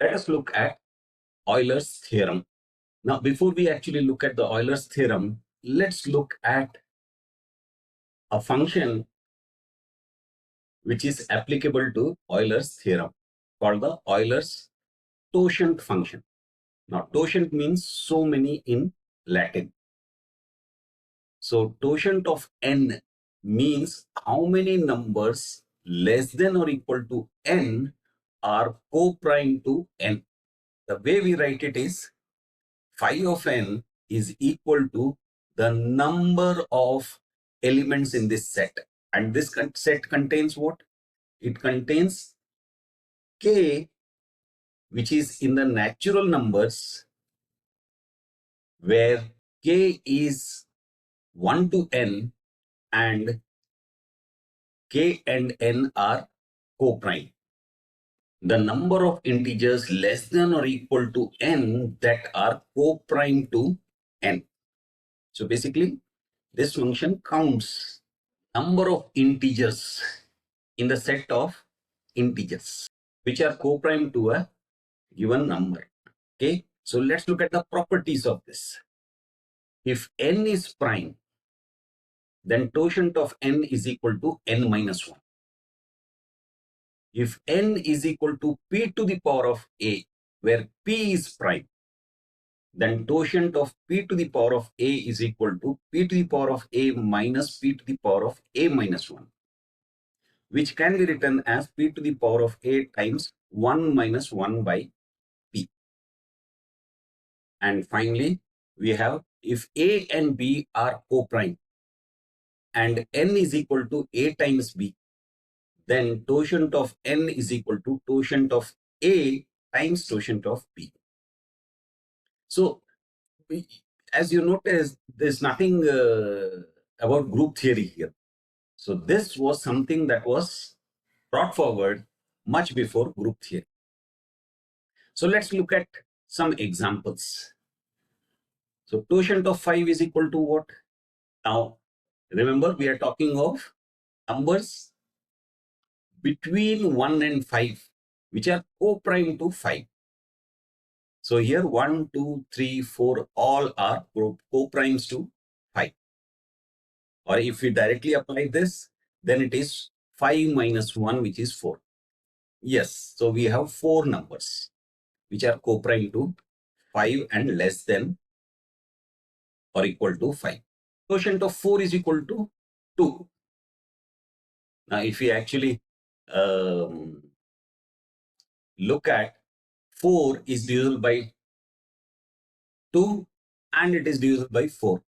Let us look at Euler's theorem. Now, before we actually look at the Euler's theorem, let's look at a function which is applicable to Euler's theorem called the Euler's totient function. Now, totient means so many in Latin. So, totient of n means how many numbers less than or equal to n are co-prime to n. The way we write it is phi of n is equal to the number of elements in this set. And this set contains what? It contains k, which is in the natural numbers, where k is 1 to n and k and n are co-prime. The number of integers less than or equal to n that are co-prime to n. So basically, this function counts number of integers in the set of integers which are co-prime to a given number. Okay, so let's look at the properties of this. If n is prime, then totient of n is equal to n minus 1. If n is equal to p to the power of a, where p is prime, then totient of p to the power of a is equal to p to the power of a minus p to the power of a minus 1, which can be written as p to the power of a times 1 minus 1 by p. And finally, we have if a and b are co-prime and n is equal to a times b, then totient of n is equal to totient of a times totient of b. So, as you notice, there's nothing about group theory here. So this was something that was brought forward much before group theory. So let's look at some examples. So totient of 5 is equal to what? Now, remember, we are talking of numbers between 1 and 5, which are co-prime to 5. So here 1, 2, 3, 4, all are co-primes to 5. Or if we directly apply this, then it is 5 minus 1, which is 4. Yes, so we have 4 numbers which are co-prime to 5 and less than or equal to 5. Quotient of 4 is equal to 2. Now, if we actually look at 4 is divisible by 2 and it is divisible by 4.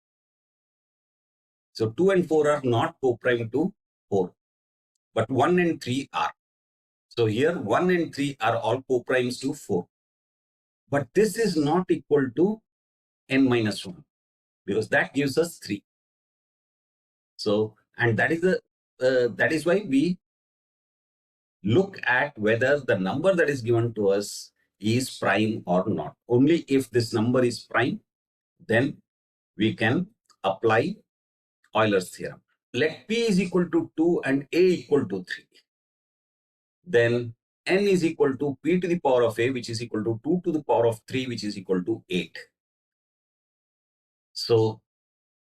So 2 and 4 are not co-prime to 4, but 1 and 3 are. So here 1 and 3 are all co-primes to 4. But this is not equal to n minus 1 because that gives us 3. So, and that is why we look at whether the number that is given to us is prime or not. Only if this number is prime, then we can apply Euler's theorem. Let p is equal to 2 and a equal to 3. Then n is equal to p to the power of a, which is equal to 2 to the power of 3, which is equal to 8. So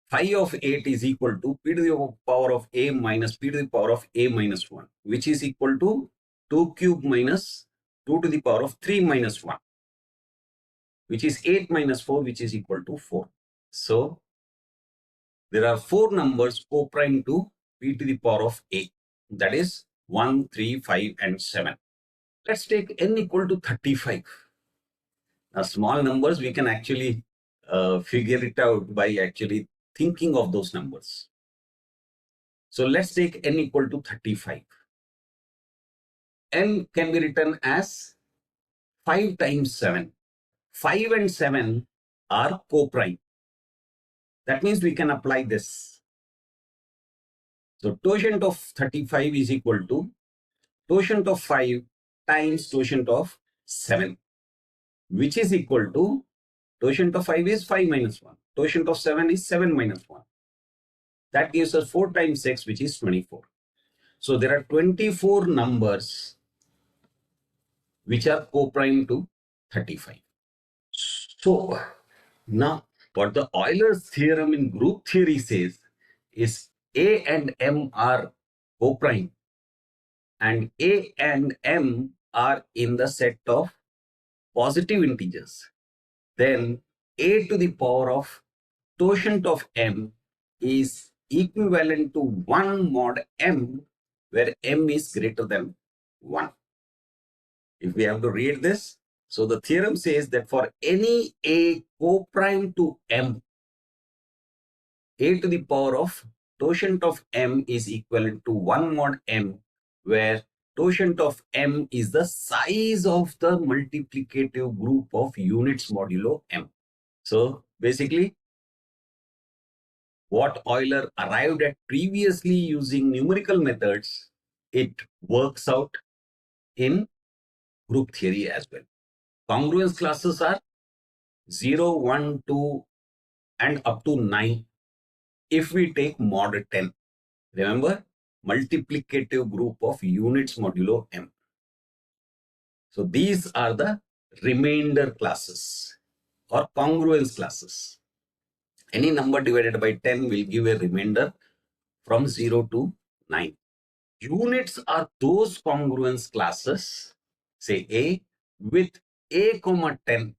phi of 8 is equal to p to the power of a minus p to the power of a minus 1, which is equal to 2 cube minus 2 to the power of 3 minus 1, which is 8 minus 4, which is equal to 4. So there are 4 numbers co-prime to p to the power of a, that is 1, 3, 5, and 7. Let's take n equal to 35. Now, small numbers, we can actually figure it out by actually thinking of those numbers. So let's take n equal to 35. N can be written as 5 times 7. 5 and 7 are co-prime. That means we can apply this. So totient of 35 is equal to totient of 5 times totient of 7, which is equal to totient of 5 is 5 minus 1. Totient of 7 is 7 minus 1. That gives us 4 times 6, which is 24. So there are 24 numbers which are co-prime to 35. So now what the Euler's theorem in group theory says is A and M are co-prime and A and M are in the set of positive integers. Then A to the power of totient of M is equivalent to 1 mod M, where M is greater than 1. If we have to read this, so the theorem says that for any A co-prime to M, A to the power of totient of M is equivalent to 1 mod M, where totient of M is the size of the multiplicative group of units modulo M. So basically, what Euler arrived at previously using numerical methods, it works out in group theory as well. Congruence classes are 0, 1, 2, and up to 9 if we take mod 10. Remember, multiplicative group of units modulo M. So these are the remainder classes or congruence classes. Any number divided by 10 will give a remainder from 0 to 9. Units are those congruence classes, say A, with A comma 10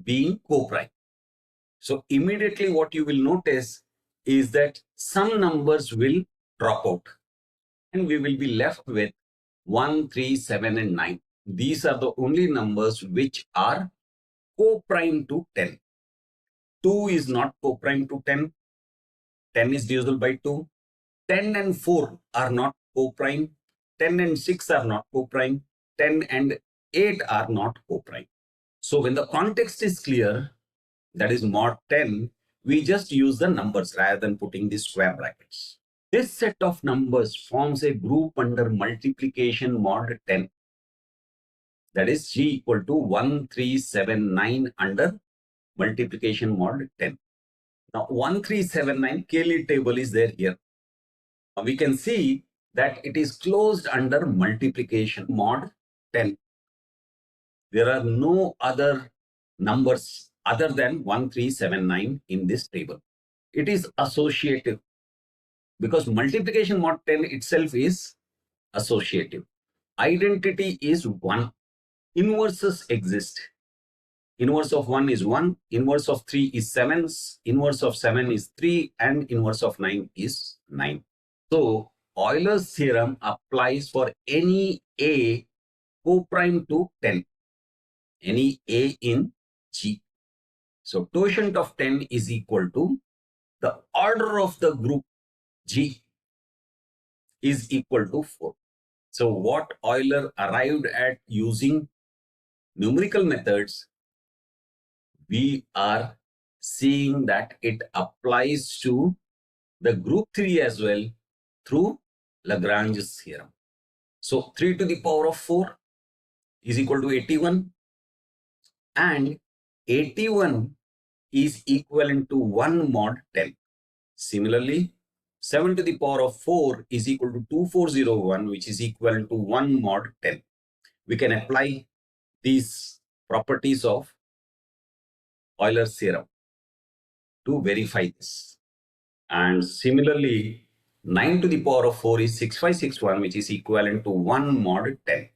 being co-prime. So immediately what you will notice is that some numbers will drop out and we will be left with 1, 3, 7 and 9. These are the only numbers which are co-prime to 10. 2 is not co-prime to 10. 10 is divisible by 2. 10 and 4 are not co-prime. 10 and 6 are not co-prime. 10 and 8 are not co-prime. So when the context is clear, that is mod 10, we just use the numbers rather than putting the square brackets. This set of numbers forms a group under multiplication mod 10. That is G equal to 1379 under multiplication mod 10. Now 1379 Cayley table is there here. We can see that it is closed under multiplication mod 10. There are no other numbers other than 1379 in this table. It is associative because multiplication mod 10 itself is associative. Identity is 1. Inverses exist. Inverse of 1 is 1, inverse of 3 is 7, inverse of 7 is 3, and inverse of 9 is 9. So Euler's theorem applies for any A co-prime to 10, any A in G. So totient of 10 is equal to the order of the group G is equal to 4. So what Euler arrived at using numerical methods, we are seeing that it applies to the group theory as well through Lagrange's theorem. So 3 to the power of 4 is equal to 81 and 81 is equivalent to 1 mod 10. Similarly, 7 to the power of 4 is equal to 2401, which is equivalent to 1 mod 10. We can apply these properties of Euler's theorem to verify this. And similarly, 9 to the power of 4 is 6561, which is equivalent to 1 mod 10.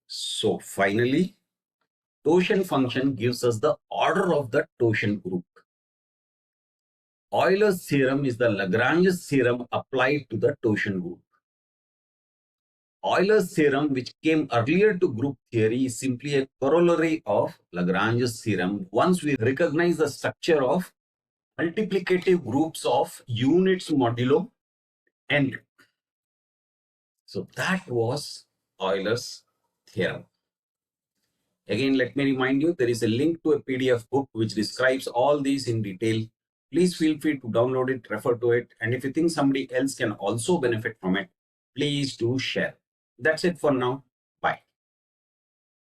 So finally, totient function gives us the order of the totient group. Euler's theorem is the Lagrange's theorem applied to the totient group. Euler's theorem, which came earlier to group theory, is simply a corollary of Lagrange's theorem once we recognize the structure of multiplicative groups of units modulo n. So that was Euler's theorem. Again, let me remind you, there is a link to a PDF book which describes all these in detail. Please feel free to download it, refer to it, and if you think somebody else can also benefit from it, please do share. That's it for now.